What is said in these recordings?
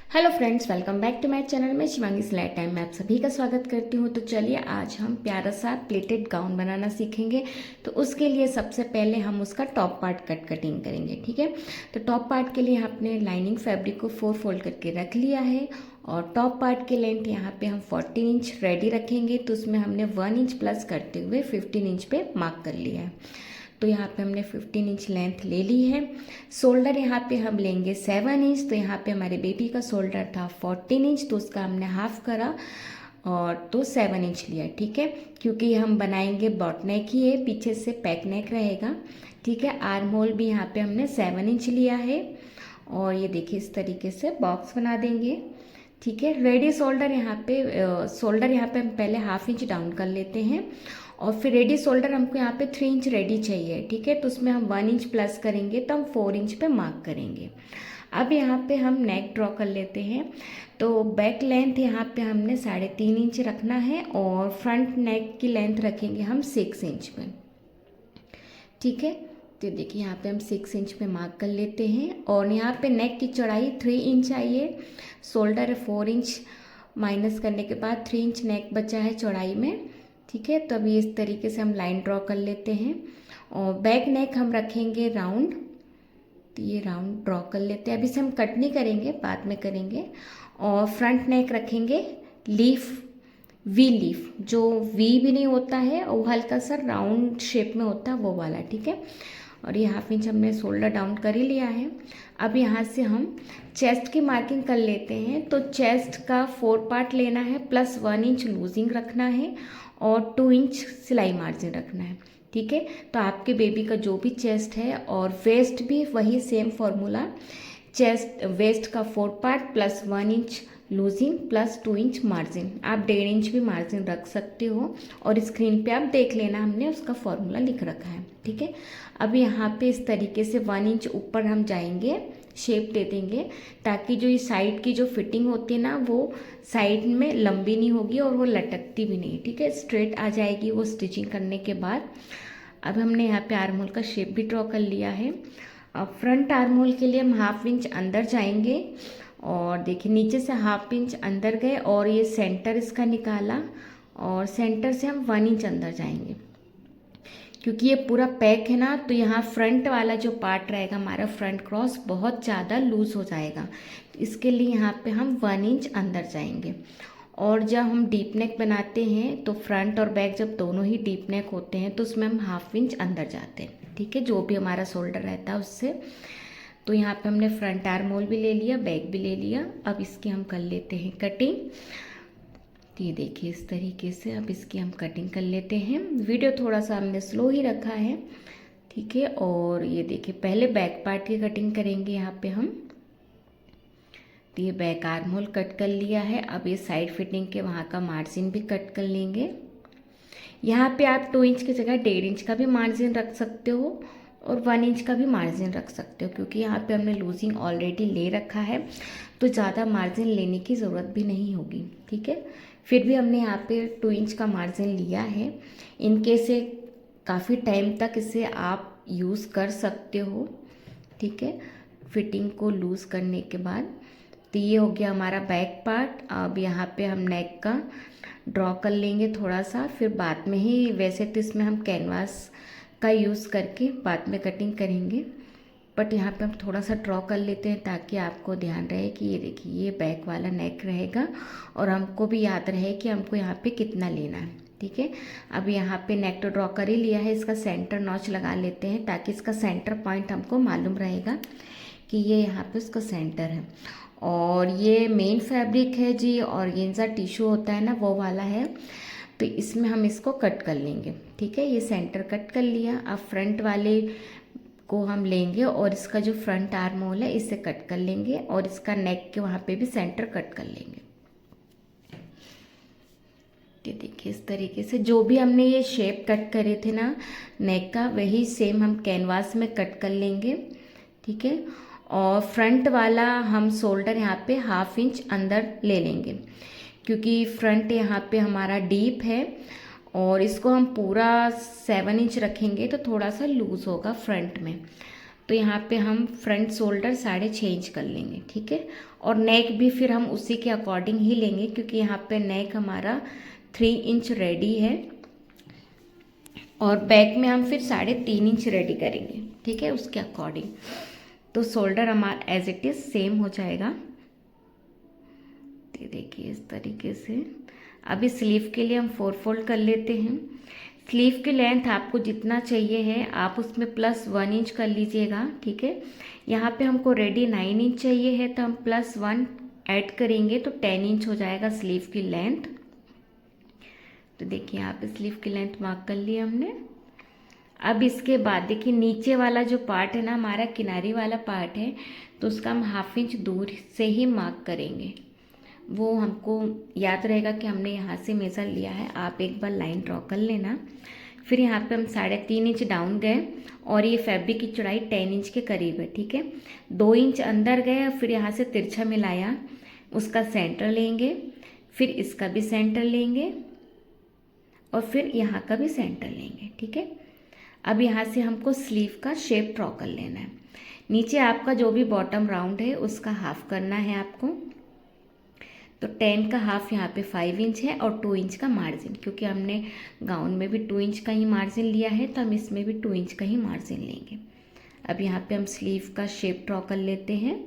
Hello friends, welcome back to my channel में शिवांगी सिलाई time में आप सभी का स्वागत करती हूँ। तो चलिए आज हम प्यारा सा प्लेटेड गाउन बनाना सीखेंगे। तो उसके लिए सबसे पहले हम उसका टॉप पार्ट कटिंग करेंगे। ठीक है, तो टॉप पार्ट के लिए आपने लाइनिंग फैब्रिक को 4 फोल्ड करके रख लिया है और टॉप पार्ट की लेंथ यहाँ पे हम 14 इंच रेडी रखेंगे। तो उसमें हमने 1 इंच प्लस करते हुए 15 इंच पे मार्क कर लिया है। तो यहाँ पे हमने 15 इंच लेंथ ले ली है। शोल्डर यहाँ पे हम लेंगे 7 इंच। तो यहाँ पे हमारे बेबी का शोल्डर था 14 इंच, तो उसका हमने हाफ करा और तो 7 इंच लिया। ठीक है, क्योंकि हम बनाएंगे बॉट नेक ही है, पीछे से पैक नेक रहेगा। ठीक है, आर्म होल भी यहाँ पे हमने 7 इंच लिया है और ये देखिए इस तरीके से बॉक्स बना देंगे। ठीक है, रेडी शोल्डर यहाँ पे हम पहले हाफ इंच डाउन कर लेते हैं और फिर रेडी शोल्डर हमको यहाँ पे 3 इंच रेडी चाहिए। ठीक है, तो उसमें हम 1 इंच प्लस करेंगे तो हम 4 इंच पे मार्क करेंगे। अब यहाँ पे हम नेक ड्रॉ कर लेते हैं। तो बैक लेंथ यहाँ पे हमने 3.5 इंच रखना है और फ्रंट नेक की लेंथ रखेंगे हम 6 इंच पे। ठीक है, तो देखिए यहाँ पे हम 6 इंच पे मार्क कर लेते हैं और यहाँ पे नेक की चौड़ाई 3 इंच आई है। शोल्डर 4 इंच माइनस करने के बाद 3 इंच नेक बचा है चौड़ाई में। ठीक है, तो अभी इस तरीके से हम लाइन ड्रॉ कर लेते हैं और बैक नेक हम रखेंगे राउंड। तो ये राउंड ड्रॉ कर लेते हैं। अभी से हम कट नहीं करेंगे, बाद में करेंगे। और फ्रंट नेक रखेंगे लीफ, वी लीफ, जो वी भी नहीं होता है और हल्का सा राउंड शेप में होता है वो वाला। ठीक है, और ये हाफ इंच हमने शोल्डर डाउन कर ही लिया है। अब यहाँ से हम चेस्ट की मार्किंग कर लेते हैं। तो चेस्ट का 4 पार्ट लेना है प्लस 1 इंच लूजिंग रखना है और 2 इंच सिलाई मार्जिन रखना है। ठीक है, तो आपके बेबी का जो भी चेस्ट है और वेस्ट भी वही सेम फॉर्मूला, चेस्ट वेस्ट का 4 part plus 1 inch losing plus 2 inch margin. आप 1.5 इंच भी मार्जिन रख सकते हो और स्क्रीन पे आप देख लेना, हमने उसका फॉर्मूला लिख रखा है। ठीक है, अब यहाँ पे इस तरीके से 1 इंच ऊपर हम जाएंगे, शेप दे देंगे ताकि जो ये साइड की जो फिटिंग होती है ना वो साइड में लंबी नहीं होगी और वो लटकती भी नहीं। ठीक है, स्ट्रेट आ जाएगी वो स्टिचिंग करने के बाद। अब हमने यहाँ पे आर्म होल का शेप भी ड्रॉ कर लिया है। अब फ्रंट आर्म होल के लिए हम हाफ इंच अंदर जाएंगे और देखिए नीचे से हाफ इंच अंदर गए और ये सेंटर इसका निकाला और सेंटर से हम 1 इंच अंदर जाएंगे। क्योंकि ये पूरा पैक है ना, तो यहाँ फ्रंट वाला जो पार्ट रहेगा हमारा फ्रंट क्रॉस बहुत ज़्यादा लूज हो जाएगा। इसके लिए यहाँ पे हम 1 इंच अंदर जाएंगे। और जब हम डीप नेक बनाते हैं तो फ्रंट और बैक जब दोनों ही डीप नेक होते हैं तो उसमें हम हाफ इंच अंदर जाते हैं। ठीक है, जो भी हमारा शोल्डर रहता है उससे। तो यहाँ पे हमने फ्रंट आर्म होल भी ले लिया, बैक भी ले लिया। अब इसकी हम कर लेते हैं कटिंग। ये देखिए इस तरीके से अब इसकी हम कटिंग कर लेते हैं। वीडियो थोड़ा सा हमने स्लो ही रखा है। ठीक है, और ये देखिए पहले बैक पार्ट की कटिंग करेंगे यहाँ पे हम। तो ये बैक आर्म होल कट कर लिया है। अब ये साइड फिटिंग के वहाँ का मार्जिन भी कट कर लेंगे। यहाँ पे आप 2 इंच की जगह 1.5 इंच का भी मार्जिन रख सकते हो और 1 इंच का भी मार्जिन रख सकते हो, क्योंकि यहाँ पे हमने लूजिंग ऑलरेडी ले रखा है तो ज़्यादा मार्जिन लेने की ज़रूरत भी नहीं होगी। ठीक है, फिर भी हमने यहाँ पे 2 इंच का मार्जिन लिया है। इनके से काफ़ी टाइम तक इसे आप यूज़ कर सकते हो। ठीक है, फिटिंग को लूज़ करने के बाद। तो ये हो गया हमारा बैक पार्ट। अब यहाँ पे हम नेक का ड्रॉ कर लेंगे थोड़ा सा, फिर बाद में ही, वैसे तो इसमें हम कैनवास का यूज़ करके बाद में कटिंग करेंगे, बट यहाँ पे हम थोड़ा सा ड्रॉ कर लेते हैं ताकि आपको ध्यान रहे कि ये देखिए ये बैक वाला नेक रहेगा और हमको भी याद रहे कि हमको यहाँ पे कितना लेना है। ठीक है, अब यहाँ पे नेक तो ड्रॉ कर ही लिया है, इसका सेंटर नॉच लगा लेते हैं ताकि इसका सेंटर पॉइंट हमको मालूम रहेगा कि ये यहाँ पे उसका सेंटर है। और ये मेन फैब्रिक है जी, ऑर्गेन्जा टिश्यू होता है ना वो वाला है, तो इसमें हम इसको कट कर लेंगे। ठीक है, ये सेंटर कट कर लिया। अब फ्रंट वाले को हम लेंगे और इसका जो फ्रंट आर्म होल है इसे कट कर लेंगे और इसका नेक के वहाँ पे भी सेंटर कट कर लेंगे। ये देखिए इस तरीके से जो भी हमने ये शेप कट करे थे ना नेक का, वही सेम हम कैनवास में कट कर लेंगे। ठीक है, और फ्रंट वाला हम शोल्डर यहाँ पे हाफ इंच अंदर ले लेंगे, क्योंकि फ्रंट यहाँ पे हमारा डीप है और इसको हम पूरा 7 इंच रखेंगे तो थोड़ा सा लूज होगा फ्रंट में। तो यहाँ पे हम फ्रंट शोल्डर 6.5 इंच कर लेंगे, ठीक है। और नेक भी फिर हम उसी के अकॉर्डिंग ही लेंगे, क्योंकि यहाँ पे नेक हमारा 3 इंच रेडी है और बैक में हम फिर 3.5 इंच रेडी करेंगे, ठीक है, उसके अकॉर्डिंग। तो शोल्डर हमारा एज इट इज़ सेम हो जाएगा। ये देखिए इस तरीके से। अभी स्लीव के लिए हम 4 फोल्ड कर लेते हैं। स्लीव की लेंथ आपको जितना चाहिए है आप उसमें +1 इंच कर लीजिएगा, ठीक है। यहाँ पे हमको रेडी 9 इंच चाहिए है, तो हम +1 ऐड करेंगे तो 10 इंच हो जाएगा स्लीव की लेंथ। तो देखिए यहाँ पे स्लीव की लेंथ मार्क कर ली हमने। अब इसके बाद देखिए नीचे वाला जो पार्ट है ना, हमारा किनारी वाला पार्ट है, तो उसका हम 1/2 इंच दूर से ही मार्क करेंगे। वो हमको याद रहेगा कि हमने यहाँ से मेज़र लिया है। आप एक बार लाइन ड्रॉ कर लेना। फिर यहाँ पे हम 3.5 इंच डाउन गए और ये फैब्रिक की चौड़ाई 10 इंच के करीब है, ठीक है। 2 इंच अंदर गए और फिर यहाँ से तिरछा मिलाया, उसका सेंटर लेंगे, फिर इसका भी सेंटर लेंगे और फिर यहाँ का भी सेंटर लेंगे, ठीक है। अब यहाँ से हमको स्लीव का शेप ड्रॉ कर लेना है। नीचे आपका जो भी बॉटम राउंड है उसका हाफ करना है आपको। तो 10 का हाफ यहाँ पे 5 इंच है और 2 इंच का मार्जिन, क्योंकि हमने गाउन में भी 2 इंच का ही मार्जिन लिया है तो हम इसमें भी 2 इंच का ही मार्जिन लेंगे। अब यहाँ पे हम स्लीव का शेप ड्रॉ कर लेते हैं।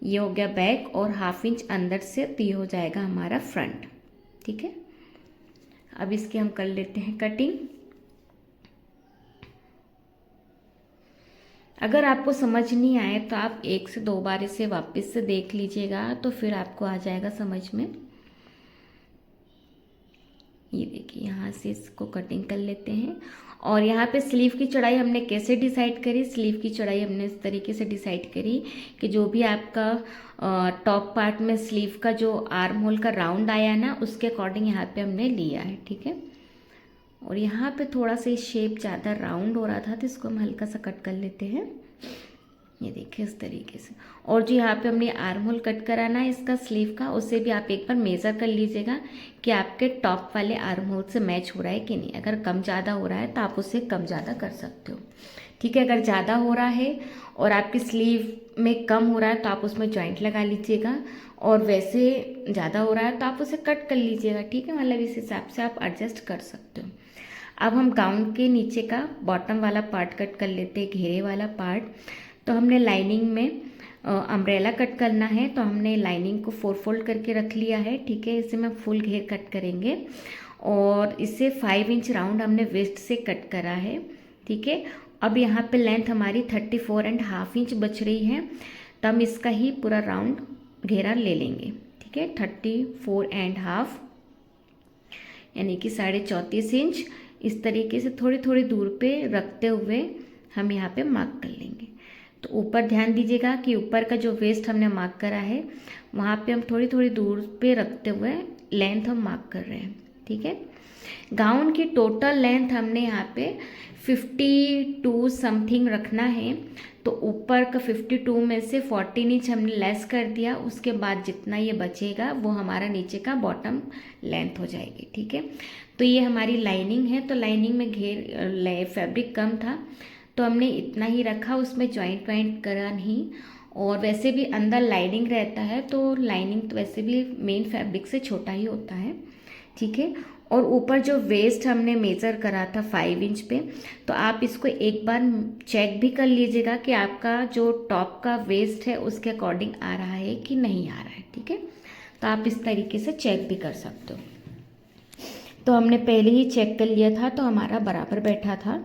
ये हो गया बैक और 1/2 इंच अंदर से, तो ये हो जाएगा हमारा फ्रंट, ठीक है। अब इसकी हम कर लेते हैं कटिंग। अगर आपको समझ नहीं आए तो आप 1 से 2 बार इसे वापस से देख लीजिएगा, तो फिर आपको आ जाएगा समझ में। ये देखिए यहाँ से इसको कटिंग कर लेते हैं। और यहाँ पे स्लीव की चौड़ाई हमने कैसे डिसाइड करी? स्लीव की चौड़ाई हमने इस तरीके से डिसाइड करी कि जो भी आपका टॉप पार्ट में स्लीव का जो आर्म होल का राउंड आया ना, उसके अकॉर्डिंग यहाँ पे हमने लिया है, ठीक है। और यहाँ पे थोड़ा सा शेप ज़्यादा राउंड हो रहा था तो इसको हम हल्का सा कट कर लेते हैं। ये देखिए इस तरीके से। और जो यहाँ पे हमने आर्म होल कट कराना है इसका स्लीव का, उससे भी आप एक बार मेज़र कर लीजिएगा कि आपके टॉप वाले आर्म होल से मैच हो रहा है कि नहीं। अगर कम ज़्यादा हो रहा है तो आप उसे कम ज़्यादा कर सकते हो, ठीक है। अगर ज़्यादा हो रहा है और आपकी स्लीव में कम हो रहा है तो आप उसमें जॉइंट लगा लीजिएगा, और वैसे ज़्यादा हो रहा है तो आप उसे कट कर लीजिएगा, ठीक है। मतलब इस हिसाब से आप एडजस्ट कर सकते हो। अब हम गाउन के नीचे का बॉटम वाला पार्ट कट कर लेते हैं, घेरे वाला पार्ट। तो हमने लाइनिंग में अम्ब्रेला कट करना है, तो हमने लाइनिंग को 4 फोल्ड करके रख लिया है, ठीक है। इसे मैं फुल घेर कट करेंगे और इसे 5 इंच राउंड हमने वेस्ट से कट करा है, ठीक है। अब यहाँ पे लेंथ हमारी 34.5 इंच बच रही है, तो हम इसका ही पूरा राउंड घेरा ले लेंगे, ठीक है। 34.5 यानी कि 34.5 इंच इस तरीके से थोड़ी थोड़ी दूर पे रखते हुए हम यहाँ पे मार्क कर लेंगे। तो ऊपर ध्यान दीजिएगा कि ऊपर का जो वेस्ट हमने मार्क करा है वहाँ पे हम थोड़ी थोड़ी दूर पे रखते हुए लेंथ हम मार्क कर रहे हैं, ठीक है। गाउन की टोटल लेंथ हमने यहाँ पे 52 समथिंग रखना है, तो ऊपर का 52 में से 14 इंच हमने लेस कर दिया। उसके बाद जितना ये बचेगा वो हमारा नीचे का बॉटम लेंथ हो जाएगी, ठीक है। तो ये हमारी लाइनिंग है, तो लाइनिंग में फैब्रिक कम था तो हमने इतना ही रखा, उसमें जॉइंट वाइंट करा नहीं। और वैसे भी अंदर लाइनिंग रहता है तो लाइनिंग तो वैसे भी मेन फैब्रिक से छोटा ही होता है, ठीक है। और ऊपर जो वेस्ट हमने मेज़र करा था 5 इंच पे, तो आप इसको एक बार चेक भी कर लीजिएगा कि आपका जो टॉप का वेस्ट है उसके अकॉर्डिंग आ रहा है कि नहीं आ रहा है, ठीक है। तो आप इस तरीके से चेक भी कर सकते हो। तो हमने पहले ही चेक कर लिया था तो हमारा बराबर बैठा था।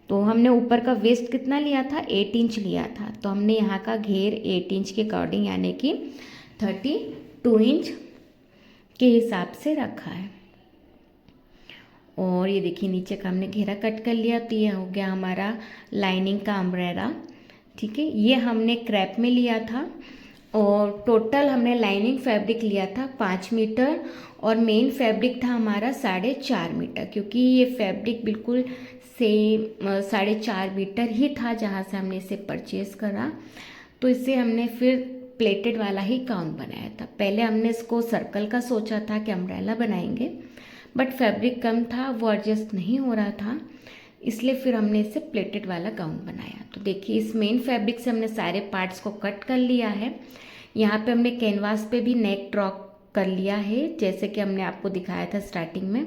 तो हमने ऊपर का वेस्ट कितना लिया था? 8 इंच लिया था। तो हमने यहाँ का घेर 8 इंच के अकॉर्डिंग यानी कि 32 इंच के हिसाब से रखा है। और ये देखिए नीचे का हमने घेरा कट कर लिया, तो ये हो गया हमारा लाइनिंग का अम्ब्रेला, ठीक है। ये हमने क्रैप में लिया था और टोटल हमने लाइनिंग फैब्रिक लिया था 5 मीटर और मेन फैब्रिक था हमारा 4.5 मीटर, क्योंकि ये फैब्रिक बिल्कुल सेम 4.5 मीटर ही था जहाँ से हमने इसे परचेज़ करा। तो इसे हमने फिर प्लेटेड वाला ही गाउन बनाया था। पहले हमने इसको सर्कल का सोचा था कि अम्ब्रेला बनाएंगे, बट फैब्रिक कम था, वो एडजस्ट नहीं हो रहा था, इसलिए फिर हमने इसे प्लेटेड वाला गाउन बनाया। तो देखिए इस मेन फैब्रिक से हमने सारे पार्ट्स को कट कर लिया है। यहाँ पे हमने कैनवास पे भी नेक ड्रॉ कर लिया है, जैसे कि हमने आपको दिखाया था स्टार्टिंग में।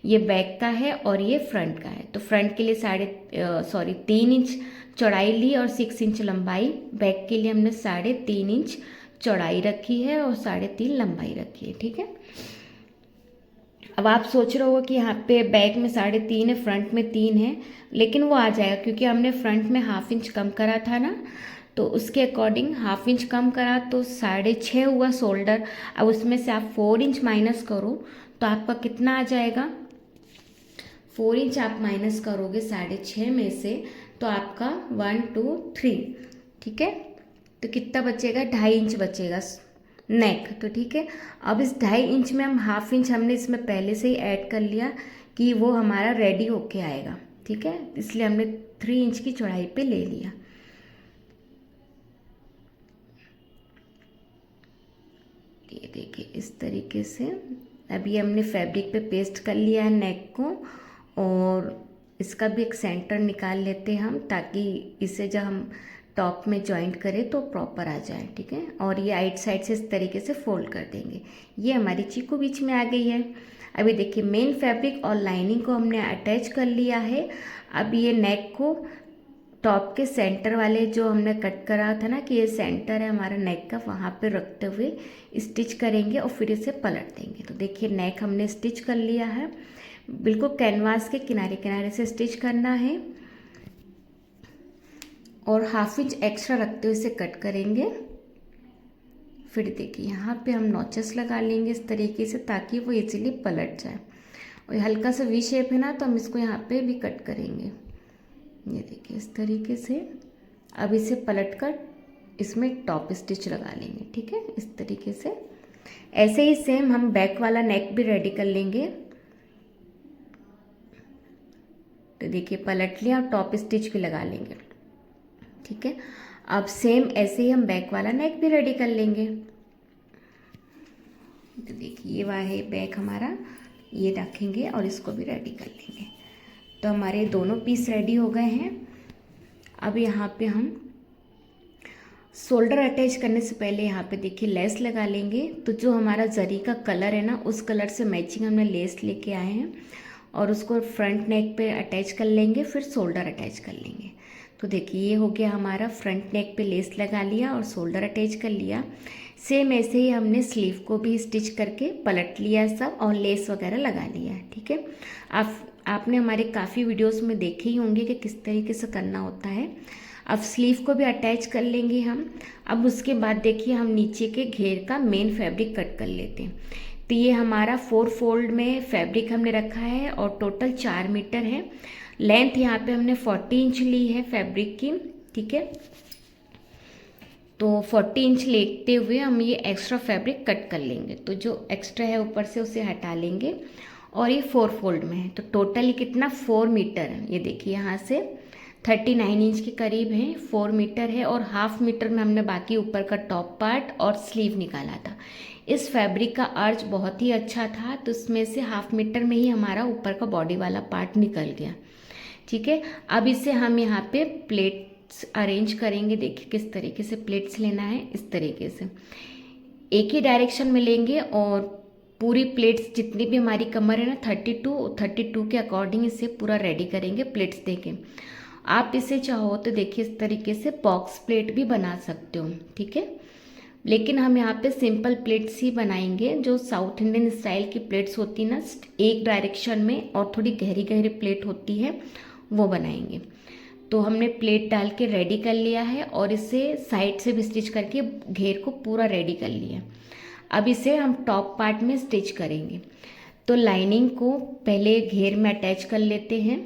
ये बैक का है और ये फ्रंट का है। तो फ्रंट के लिए 3 इंच चौड़ाई ली और 6 इंच लंबाई। बैक के लिए हमने 3.5 इंच चौड़ाई रखी है और 3.5 लंबाई रखी है। ठीक है, अब आप सोच रहे हो कि यहाँ पे बैक में 3.5 है, फ्रंट में 3 है, लेकिन वो आ जाएगा क्योंकि हमने फ्रंट में 1/2 इंच कम करा था ना, तो उसके अकॉर्डिंग 1/2 इंच कम करा तो 6.5 हुआ शोल्डर। अब उसमें से आप 4 इंच माइनस करो तो आपका कितना आ जाएगा, 4 इंच आप माइनस करोगे 6.5 में से तो आपका 1 2 3, ठीक है, तो कितना बचेगा, 2.5 इंच बचेगा नेक। तो ठीक है, अब इस 2.5 इंच में हम 1/2 इंच हमने इसमें पहले से ही ऐड कर लिया कि वो हमारा रेडी होके आएगा। ठीक है, इसलिए हमने 3 इंच की चौड़ाई पे ले लिया। ये देखिए इस तरीके से अभी हमने फैब्रिक पे पेस्ट कर लिया है नेक को, और इसका भी एक सेंटर निकाल लेते हैं हम, ताकि इसे जब हम टॉप में जॉइंट करें तो प्रॉपर आ जाए। ठीक है, और ये आइट साइड से इस तरीके से फोल्ड कर देंगे। ये हमारी चीकू बीच में आ गई है। अभी देखिए मेन फैब्रिक और लाइनिंग को हमने अटैच कर लिया है। अब ये नेक को टॉप के सेंटर वाले जो हमने कट करा था ना कि ये सेंटर है हमारा नेक का, वहाँ पे रखते हुए स्टिच करेंगे और फिर इसे पलट देंगे। तो देखिए नेक हमने स्टिच कर लिया है, बिल्कुल कैनवास के किनारे किनारे से स्टिच करना है और 1/2 इंच एक्स्ट्रा रखते हुए इसे कट करेंगे। फिर देखिए यहाँ पे हम नॉचेस लगा लेंगे इस तरीके से ताकि वो इजीली पलट जाए। और हल्का सा वी शेप है ना, तो हम इसको यहाँ पे भी कट करेंगे। ये देखिए इस तरीके से। अब इसे पलट कर इसमें टॉप स्टिच लगा लेंगे। ठीक है, इस तरीके से। ऐसे ही सेम हम बैक वाला नेक भी रेडी कर लेंगे। तो देखिए पलट लिया और टॉप स्टिच भी लगा लेंगे। ठीक है, अब सेम ऐसे ही हम बैक वाला नेक भी रेडी कर लेंगे। तो देखिए ये वाला है बैक हमारा, ये रखेंगे और इसको भी रेडी कर लेंगे। तो हमारे दोनों पीस रेडी हो गए हैं। अब यहाँ पे हम शोल्डर अटैच करने से पहले यहाँ पे देखिए लेस लगा लेंगे। तो जो हमारा जरी का कलर है ना, उस कलर से मैचिंग हमने लेस लेके आए हैं और उसको फ्रंट नेक पे अटैच कर लेंगे, फिर शोल्डर अटैच कर लेंगे। तो देखिए ये हो गया हमारा, फ्रंट नेक पे लेस लगा लिया और शोल्डर अटैच कर लिया। सेम ऐसे ही हमने स्लीव को भी स्टिच करके पलट लिया सब और लेस वगैरह लगा लिया। ठीक है, आपने हमारे काफ़ी वीडियोस में देखे ही होंगे कि किस तरीके से करना होता है। अब स्लीव को भी अटैच कर लेंगे हम। अब उसके बाद देखिए हम नीचे के घेर का मेन फैब्रिक कट कर लेते हैं। तो ये हमारा 4 फोल्ड में फैब्रिक हमने रखा है और टोटल 4 मीटर है। लेंथ यहाँ पे हमने 40 इंच ली है फैब्रिक की। ठीक है, तो 40 इंच लेते हुए हम ये एक्स्ट्रा फैब्रिक कट कर लेंगे। तो जो एक्स्ट्रा है ऊपर से उसे हटा लेंगे और ये 4 फोल्ड में है। तो टोटल ये कितना 4 मीटर है। ये देखिए यहाँ से 39 इंच के करीब है, 4 मीटर है। और 1/2 मीटर में हमने बाकी ऊपर का टॉप पार्ट और स्लीव निकाला था। इस फैब्रिक का अर्ज बहुत ही अच्छा था, तो उसमें से 1/2 मीटर में ही हमारा ऊपर का बॉडी वाला पार्ट निकल गया। ठीक है, अब इसे हम यहाँ पे प्लेट्स अरेंज करेंगे। देखिए किस तरीके से प्लेट्स लेना है, इस तरीके से एक ही डायरेक्शन में लेंगे और पूरी प्लेट्स जितनी भी हमारी कमर है ना 32 के अकॉर्डिंग इसे पूरा रेडी करेंगे प्लेट्स देके। आप इसे चाहो तो देखिए इस तरीके से बॉक्स प्लेट भी बना सकते हो। ठीक है, लेकिन हम यहाँ पे सिंपल प्लेट्स ही बनाएंगे। जो साउथ इंडियन स्टाइल की प्लेट्स होती ना, एक डायरेक्शन में और थोड़ी गहरी गहरी प्लेट होती है, वो बनाएंगे। तो हमने प्लेट डाल के रेडी कर लिया है और इसे साइड से भी स्टिच करके घेर को पूरा रेडी कर लिया। अब इसे हम टॉप पार्ट में स्टिच करेंगे। तो लाइनिंग को पहले घेर में अटैच कर लेते हैं।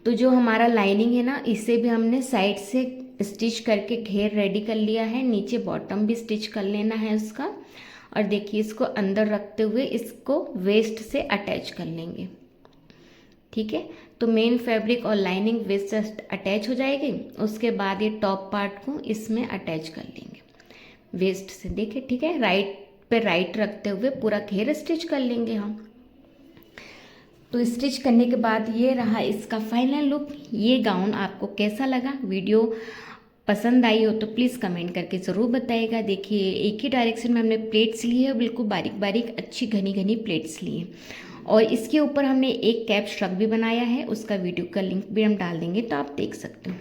तो जो हमारा लाइनिंग है ना, इसे भी हमने साइड से स्टिच करके घेर रेडी कर लिया है। नीचे बॉटम भी स्टिच कर लेना है उसका। और देखिए इसको अंदर रखते हुए इसको वेस्ट से अटैच कर लेंगे। ठीक है, तो मेन फैब्रिक और लाइनिंग वेस्ट से अटैच हो जाएगी। उसके बाद ये टॉप पार्ट को इसमें अटैच कर लेंगे वेस्ट से। देखिए ठीक है, राइट पे राइट रखते हुए पूरा घेर स्टिच कर लेंगे हम। तो स्टिच करने के बाद ये रहा इसका फाइनल लुक। ये गाउन आपको कैसा लगा? वीडियो पसंद आई हो तो प्लीज़ कमेंट करके ज़रूर बताइएगा। देखिए एक ही डायरेक्शन में हमने प्लेट्स ली है, बिल्कुल बारीक बारीक अच्छी घनी घनी प्लेट्स ली हैं। और इसके ऊपर हमने एक कैप श्रग भी बनाया है, उसका वीडियो का लिंक भी हम डाल देंगे तो आप देख सकते हो।